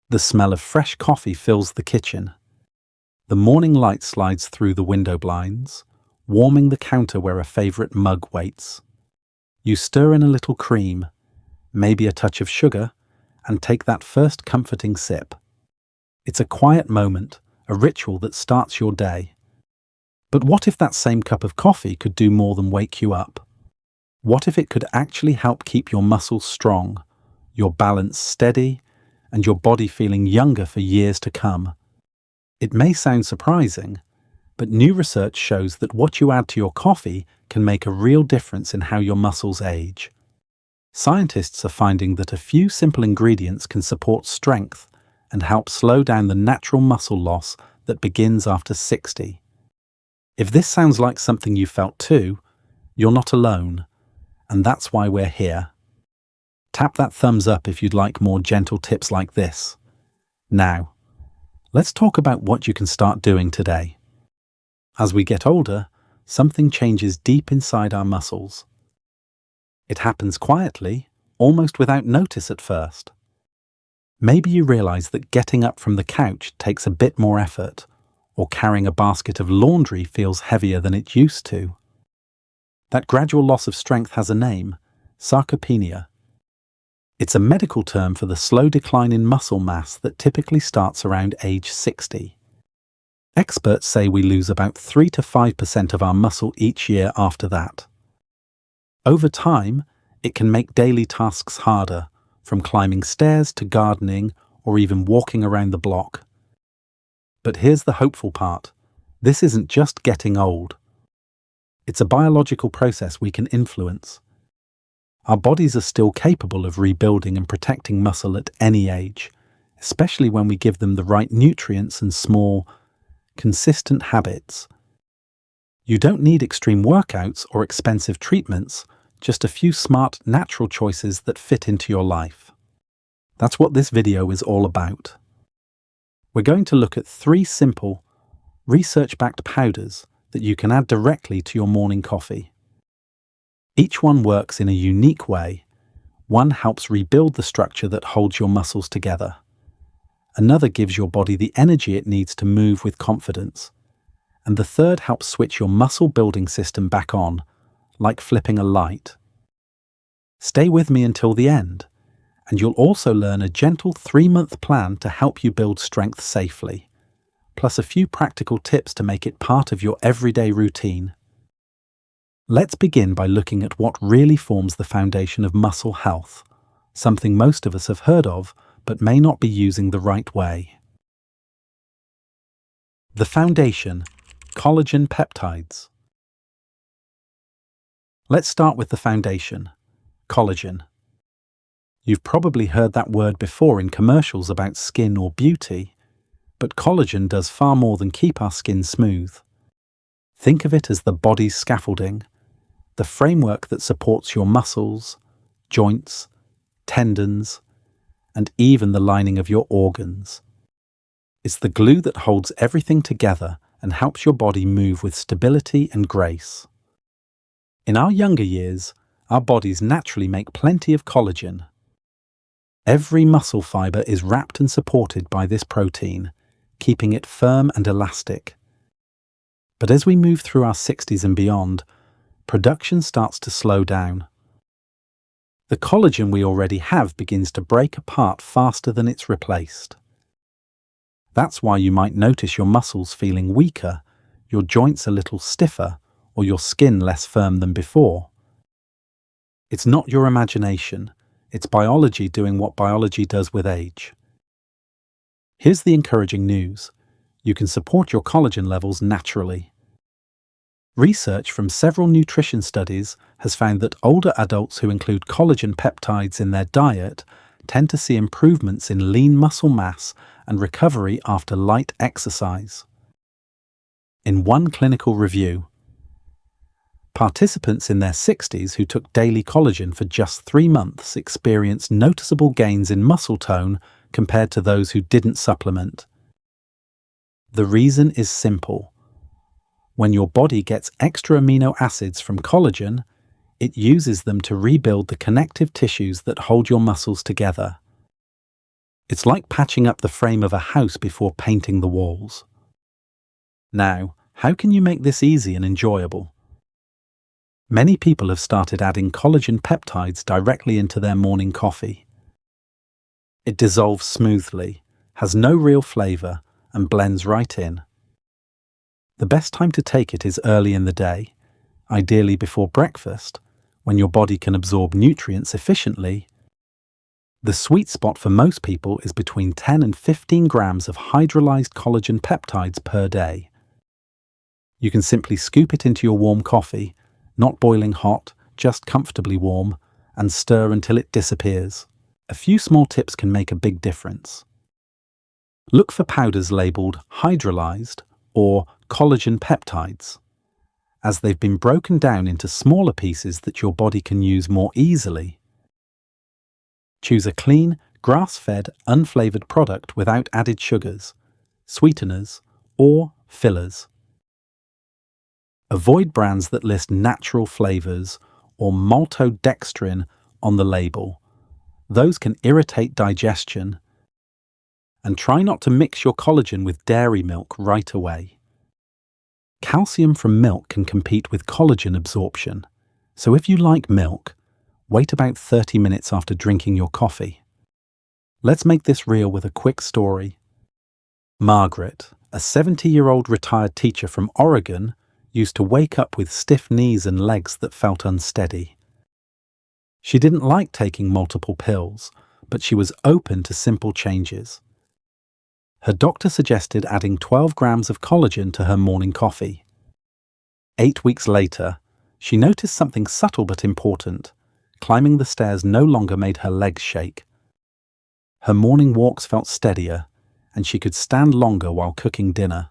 The smell of fresh coffee fills the kitchen. The morning light slides through the window blinds, warming the counter where a favorite mug waits. You stir in a little cream, maybe a touch of sugar, and take that first comforting sip. It's a quiet moment, a ritual that starts your day. But what if that same cup of coffee could do more than wake you up? What if it could actually help keep your muscles strong, your balance steady, and your body feeling younger for years to come? It may sound surprising, but new research shows that what you add to your coffee can make a real difference in how your muscles age. Scientists are finding that a few simple ingredients can support strength and help slow down the natural muscle loss that begins after 60. If this sounds like something you felt too, you're not alone, and that's why we're here. Tap that thumbs up if you'd like more gentle tips like this. Now, let's talk about what you can start doing today. As we get older, something changes deep inside our muscles. It happens quietly, almost without notice at first. Maybe you realize that getting up from the couch takes a bit more effort, or carrying a basket of laundry feels heavier than it used to. That gradual loss of strength has a name: sarcopenia. It's a medical term for the slow decline in muscle mass that typically starts around age 60. Experts say we lose about 3 to 5% of our muscle each year after that. Over time, it can make daily tasks harder, from climbing stairs to gardening or even walking around the block. But here's the hopeful part. This isn't just getting old. It's a biological process we can influence. Our bodies are still capable of rebuilding and protecting muscle at any age, especially when we give them the right nutrients and small, consistent habits. You don't need extreme workouts or expensive treatments, just a few smart, natural choices that fit into your life. That's what this video is all about. We're going to look at 3 simple, research-backed powders that you can add directly to your morning coffee. Each one works in a unique way. One helps rebuild the structure that holds your muscles together. Another gives your body the energy it needs to move with confidence. And the third helps switch your muscle building system back on, like flipping a light. Stay with me until the end, and you'll also learn a gentle 3-month plan to help you build strength safely, plus a few practical tips to make it part of your everyday routine. Let's begin by looking at what really forms the foundation of muscle health, something most of us have heard of but may not be using the right way. The foundation: collagen peptides. Let's start with the foundation: collagen. You've probably heard that word before in commercials about skin or beauty, but collagen does far more than keep our skin smooth. Think of it as the body's scaffolding, the framework that supports your muscles, joints, tendons, and even the lining of your organs. It's the glue that holds everything together and helps your body move with stability and grace. In our younger years, our bodies naturally make plenty of collagen. Every muscle fiber is wrapped and supported by this protein, keeping it firm and elastic. But as we move through our 60s and beyond, production starts to slow down. The collagen we already have begins to break apart faster than it's replaced. That's why you might notice your muscles feeling weaker, your joints a little stiffer, or your skin less firm than before. It's not your imagination, it's biology doing what biology does with age. Here's the encouraging news: you can support your collagen levels naturally. Research from several nutrition studies has found that older adults who include collagen peptides in their diet tend to see improvements in lean muscle mass and recovery after light exercise. In one clinical review, participants in their 60s who took daily collagen for just 3 months experienced noticeable gains in muscle tone compared to those who didn't supplement. The reason is simple. When your body gets extra amino acids from collagen, it uses them to rebuild the connective tissues that hold your muscles together. It's like patching up the frame of a house before painting the walls. Now, how can you make this easy and enjoyable? Many people have started adding collagen peptides directly into their morning coffee. It dissolves smoothly, has no real flavor, and blends right in. The best time to take it is early in the day, ideally before breakfast, when your body can absorb nutrients efficiently. The sweet spot for most people is between 10 and 15 grams of hydrolyzed collagen peptides per day. You can simply scoop it into your warm coffee, not boiling hot, just comfortably warm, and stir until it disappears. A few small tips can make a big difference. Look for powders labeled hydrolyzed or collagen peptides, as they've been broken down into smaller pieces that your body can use more easily. Choose a clean, grass-fed, unflavored product without added sugars, sweeteners, or fillers. Avoid brands that list natural flavors or maltodextrin on the label. Those can irritate digestion. And try not to mix your collagen with dairy milk right away. Calcium from milk can compete with collagen absorption, so if you like milk, wait about 30 minutes after drinking your coffee. Let's make this real with a quick story. Margaret, a 70-year-old retired teacher from Oregon, used to wake up with stiff knees and legs that felt unsteady. She didn't like taking multiple pills, but she was open to simple changes. Her doctor suggested adding 12 grams of collagen to her morning coffee. 8 weeks later, she noticed something subtle but important. Climbing the stairs no longer made her legs shake. Her morning walks felt steadier, and she could stand longer while cooking dinner.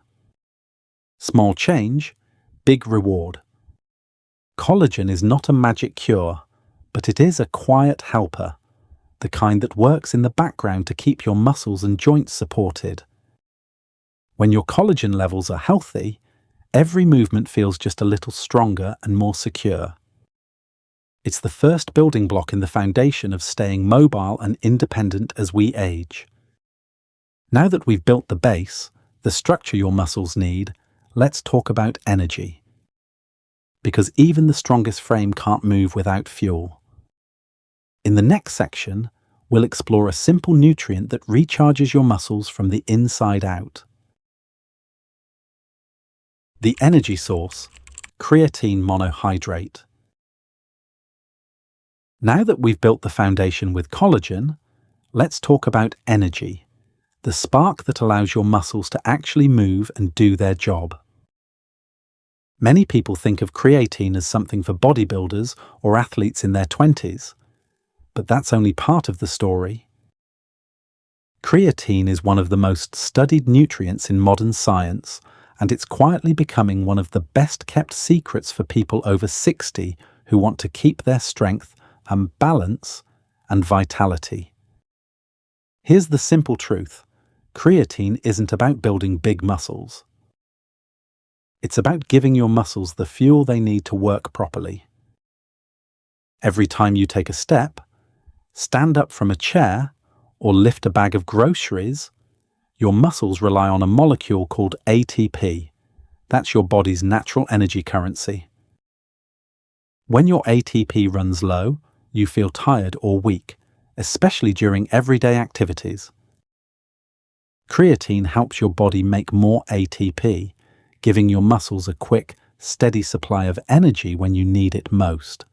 Small change, big reward. Collagen is not a magic cure, but it is a quiet helper, the kind that works in the background to keep your muscles and joints supported. When your collagen levels are healthy, every movement feels just a little stronger and more secure. It's the first building block in the foundation of staying mobile and independent as we age. Now that we've built the base, the structure your muscles need, let's talk about energy. Because even the strongest frame can't move without fuel. In the next section, we'll explore a simple nutrient that recharges your muscles from the inside out. The energy source, creatine monohydrate. Now that we've built the foundation with collagen, let's talk about energy, the spark that allows your muscles to actually move and do their job. Many people think of creatine as something for bodybuilders or athletes in their 20s, but that's only part of the story. Creatine is one of the most studied nutrients in modern science, and it's quietly becoming one of the best-kept secrets for people over 60 who want to keep their strength and balance and vitality. Here's the simple truth. Creatine isn't about building big muscles. It's about giving your muscles the fuel they need to work properly. Every time you take a step, stand up from a chair, or lift a bag of groceries, your muscles rely on a molecule called ATP. That's your body's natural energy currency. When your ATP runs low, you feel tired or weak, especially during everyday activities. Creatine helps your body make more ATP, giving your muscles a quick, steady supply of energy when you need it most.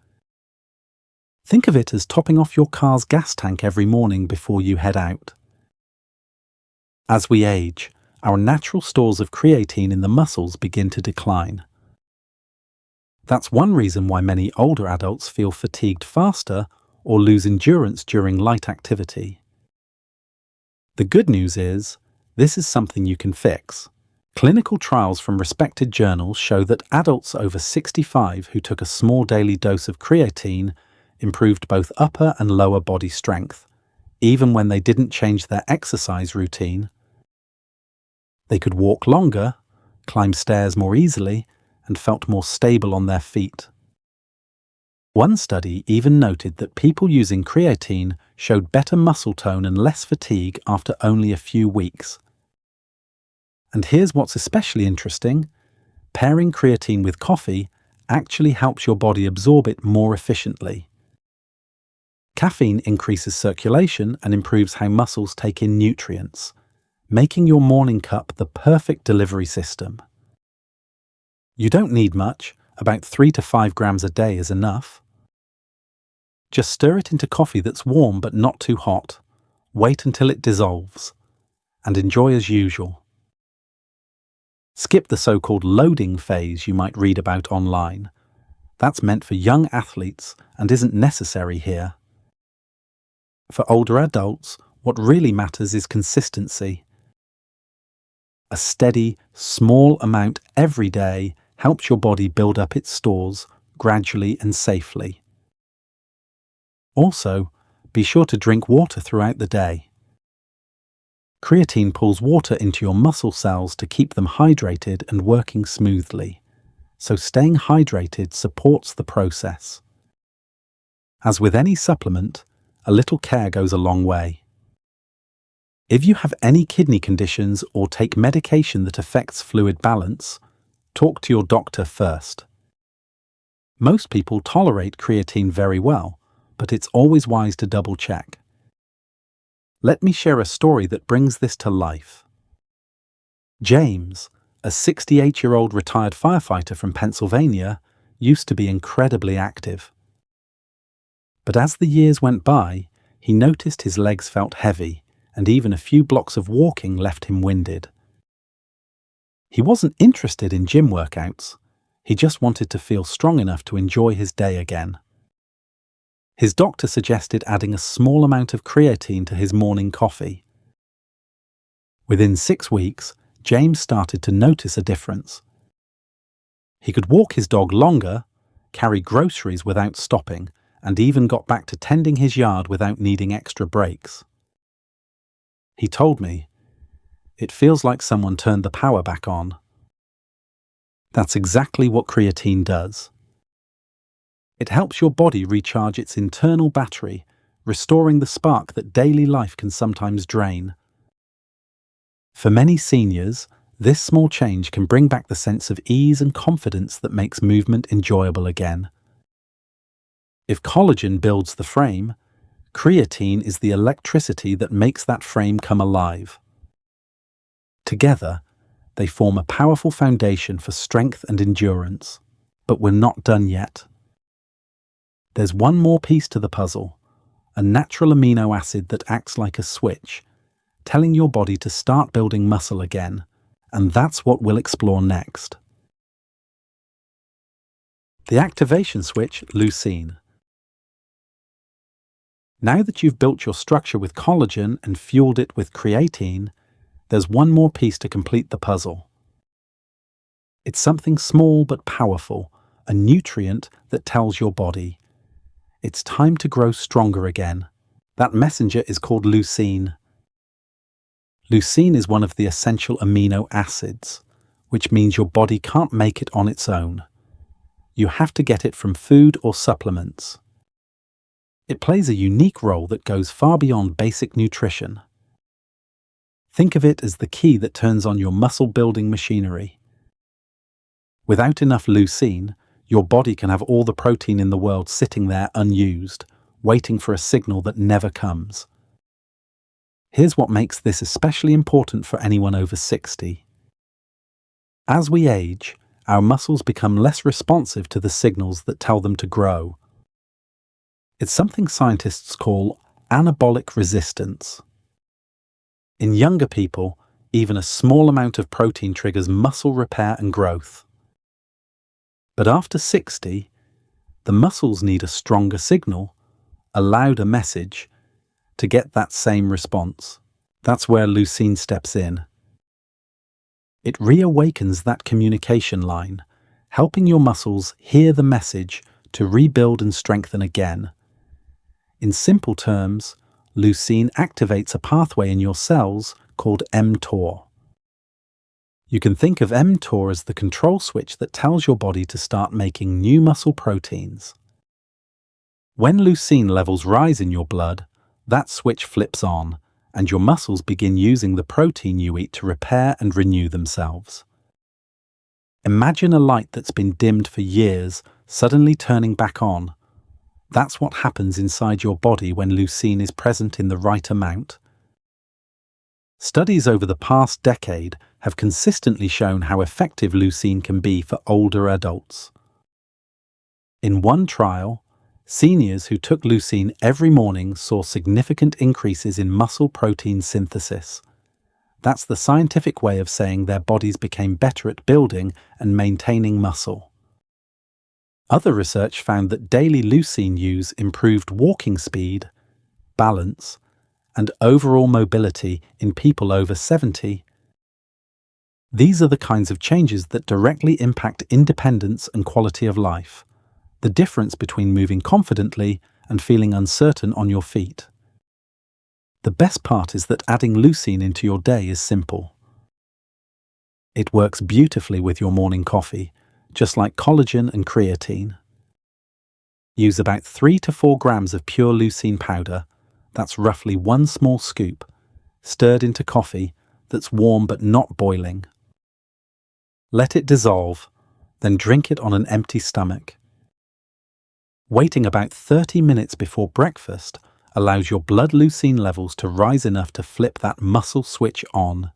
Think of it as topping off your car's gas tank every morning before you head out. As we age, our natural stores of creatine in the muscles begin to decline. That's one reason why many older adults feel fatigued faster or lose endurance during light activity. The good news is, this is something you can fix. Clinical trials from respected journals show that adults over 65 who took a small daily dose of creatine improved both upper and lower body strength, even when they didn't change their exercise routine. They could walk longer, climb stairs more easily, and felt more stable on their feet. One study even noted that people using creatine showed better muscle tone and less fatigue after only a few weeks. And here's what's especially interesting: pairing creatine with coffee actually helps your body absorb it more efficiently. Caffeine increases circulation and improves how muscles take in nutrients, making your morning cup the perfect delivery system. You don't need much, about 3 to 5 grams a day is enough. Just stir it into coffee that's warm but not too hot, wait until it dissolves, and enjoy as usual. Skip the so-called loading phase you might read about online. That's meant for young athletes and isn't necessary here. For older adults, what really matters is consistency. A steady, small amount every day helps your body build up its stores gradually and safely. Also, be sure to drink water throughout the day. Creatine pulls water into your muscle cells to keep them hydrated and working smoothly, so staying hydrated supports the process. As with any supplement, a little care goes a long way. If you have any kidney conditions or take medication that affects fluid balance, talk to your doctor first. Most people tolerate creatine very well, but it's always wise to double-check. Let me share a story that brings this to life. James, a 68-year-old retired firefighter from Pennsylvania, used to be incredibly active. But as the years went by, he noticed his legs felt heavy, and even a few blocks of walking left him winded. He wasn't interested in gym workouts. He just wanted to feel strong enough to enjoy his day again. His doctor suggested adding a small amount of creatine to his morning coffee. Within 6 weeks, James started to notice a difference. He could walk his dog longer, carry groceries without stopping, and even got back to tending his yard without needing extra breaks. He told me, "It feels like someone turned the power back on." That's exactly what creatine does. It helps your body recharge its internal battery, restoring the spark that daily life can sometimes drain. For many seniors, this small change can bring back the sense of ease and confidence that makes movement enjoyable again. If collagen builds the frame, creatine is the electricity that makes that frame come alive. Together, they form a powerful foundation for strength and endurance. But we're not done yet. There's one more piece to the puzzle, a natural amino acid that acts like a switch, telling your body to start building muscle again, and that's what we'll explore next. The activation switch, leucine. Now that you've built your structure with collagen and fueled it with creatine, there's one more piece to complete the puzzle. It's something small but powerful, a nutrient that tells your body, it's time to grow stronger again. That messenger is called leucine. Leucine is one of the essential amino acids, which means your body can't make it on its own. You have to get it from food or supplements. It plays a unique role that goes far beyond basic nutrition. Think of it as the key that turns on your muscle-building machinery. Without enough leucine, your body can have all the protein in the world sitting there unused, waiting for a signal that never comes. Here's what makes this especially important for anyone over 60. As we age, our muscles become less responsive to the signals that tell them to grow. It's something scientists call anabolic resistance. In younger people, even a small amount of protein triggers muscle repair and growth. But after 60, the muscles need a stronger signal, a louder message, to get that same response. That's where leucine steps in. It reawakens that communication line, helping your muscles hear the message to rebuild and strengthen again. In simple terms, leucine activates a pathway in your cells called mTOR. You can think of mTOR as the control switch that tells your body to start making new muscle proteins. When leucine levels rise in your blood, That switch flips on, and your muscles begin using the protein you eat to repair and renew themselves. Imagine a light that's been dimmed for years suddenly turning back on. That's what happens inside your body when leucine is present in the right amount. Studies over the past decade have consistently shown how effective leucine can be for older adults. In one trial, seniors who took leucine every morning saw significant increases in muscle protein synthesis. That's the scientific way of saying their bodies became better at building and maintaining muscle. Other research found that daily leucine use improved walking speed, balance, and overall mobility in people over 70. These are the kinds of changes that directly impact independence and quality of life, the difference between moving confidently and feeling uncertain on your feet. The best part is that adding leucine into your day is simple. It works beautifully with your morning coffee, just like collagen and creatine. Use about 3 to 4 grams of pure leucine powder, that's roughly 1 small scoop, stirred into coffee that's warm but not boiling. Let it dissolve, then drink it on an empty stomach. Waiting about 30 minutes before breakfast allows your blood leucine levels to rise enough to flip that muscle switch on.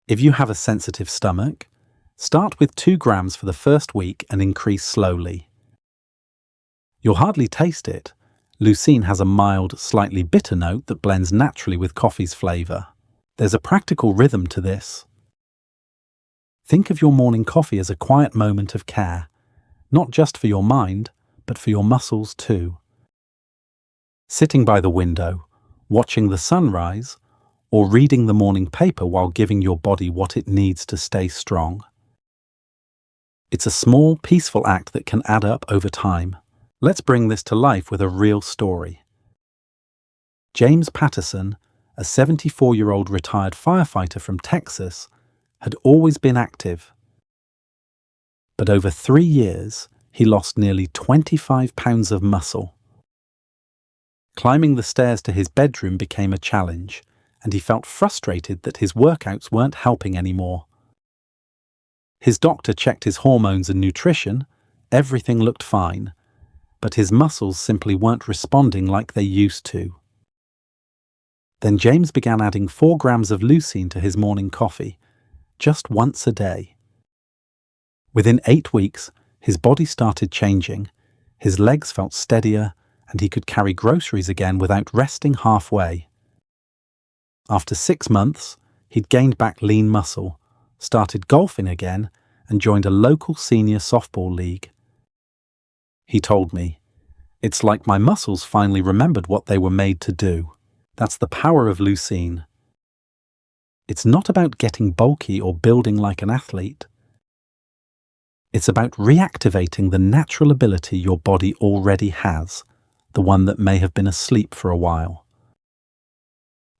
If you have a sensitive stomach, start with 2 grams for the first week and increase slowly. You'll hardly taste it. Leucine has a mild, slightly bitter note that blends naturally with coffee's flavor. There's a practical rhythm to this. Think of your morning coffee as a quiet moment of care, not just for your mind, but for your muscles too. Sitting by the window, watching the sunrise, or reading the morning paper while giving your body what it needs to stay strong. It's a small, peaceful act that can add up over time. Let's bring this to life with a real story. James Patterson, a 74-year-old retired firefighter from Texas, had always been active. But over 3 years, he lost nearly 25 pounds of muscle. Climbing the stairs to his bedroom became a challenge, and he felt frustrated that his workouts weren't helping anymore. His doctor checked his hormones and nutrition. Everything looked fine, but his muscles simply weren't responding like they used to. Then James began adding 4 grams of leucine to his morning coffee, just once a day. Within 8 weeks, his body started changing, his legs felt steadier, and he could carry groceries again without resting halfway. After 6 months, he'd gained back lean muscle, started golfing again, and joined a local senior softball league. He told me, "It's like my muscles finally remembered what they were made to do." That's the power of leucine. It's not about getting bulky or building like an athlete. It's about reactivating the natural ability your body already has, the one that may have been asleep for a while.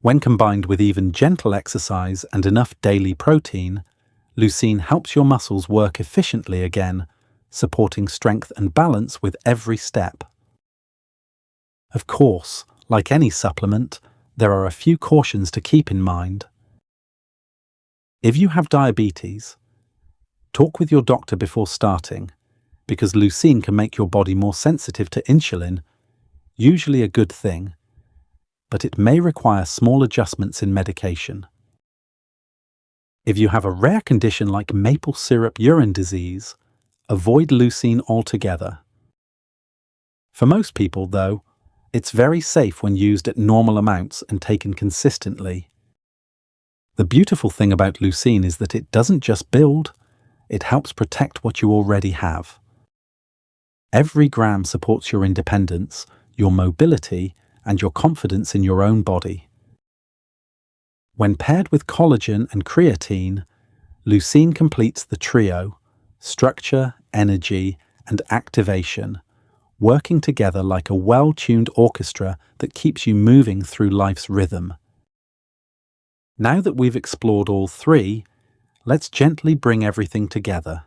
When combined with even gentle exercise and enough daily protein, leucine helps your muscles work efficiently again, supporting strength and balance with every step. Of course, like any supplement, there are a few cautions to keep in mind. If you have diabetes, talk with your doctor before starting, because leucine can make your body more sensitive to insulin, usually a good thing, but it may require small adjustments in medication. If you have a rare condition like maple syrup urine disease, avoid leucine altogether. For most people, though, it's very safe when used at normal amounts and taken consistently. The beautiful thing about leucine is that it doesn't just build, it helps protect what you already have. Every gram supports your independence, your mobility, and your confidence in your own body. When paired with collagen and creatine, leucine completes the trio: structure, energy, and activation, working together like a well-tuned orchestra that keeps you moving through life's rhythm. Now that we've explored all three, let's gently bring everything together.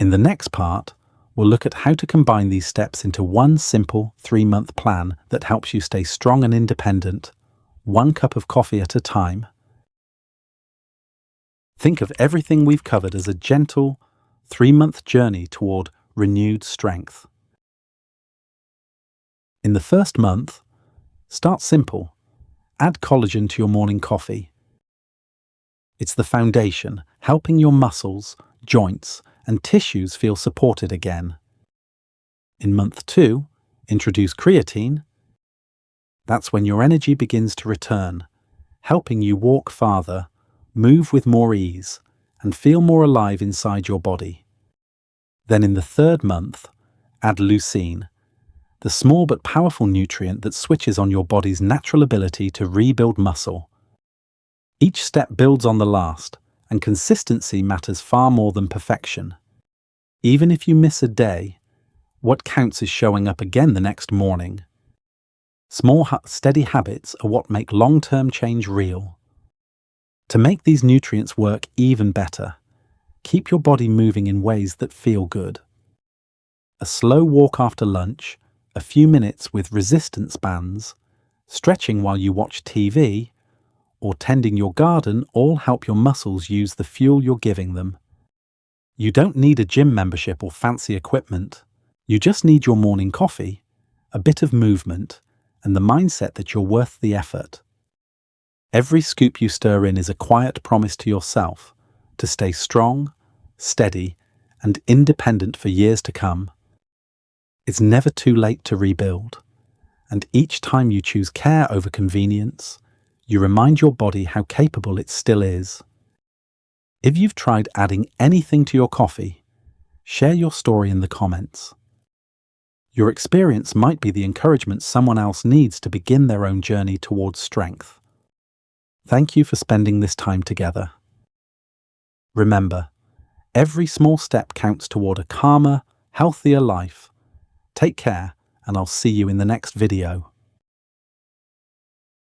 In the next part, We'll look at how to combine these steps into one simple 3-month plan that helps you stay strong and independent, 1 cup of coffee at a time. Think of everything we've covered as a gentle 3-month journey toward renewed strength. In the first month, start simple. Add collagen to your morning coffee. It's the foundation, helping your muscles, joints, and tissues feel supported again. In month 2, introduce creatine. That's when your energy begins to return, helping you walk farther, move with more ease, and feel more alive inside your body. Then in the 3rd month, add leucine, the small but powerful nutrient that switches on your body's natural ability to rebuild muscle. Each step builds on the last, and consistency matters far more than perfection. Even if you miss a day, what counts is showing up again the next morning. Small, steady habits are what make long-term change real. To make these nutrients work even better, keep your body moving in ways that feel good. A slow walk after lunch, a few minutes with resistance bands, stretching while you watch TV, or tending your garden all help your muscles use the fuel you're giving them. You don't need a gym membership or fancy equipment. You just need your morning coffee, a bit of movement, and the mindset that you're worth the effort. Every scoop you stir in is a quiet promise to yourself to stay strong, steady, and independent for years to come. It's never too late to rebuild, and each time you choose care over convenience, you remind your body how capable it still is. If you've tried adding anything to your coffee, share your story in the comments. Your experience might be the encouragement someone else needs to begin their own journey towards strength. Thank you for spending this time together. Remember, every small step counts toward a calmer, healthier life. Take care, and I'll see you in the next video.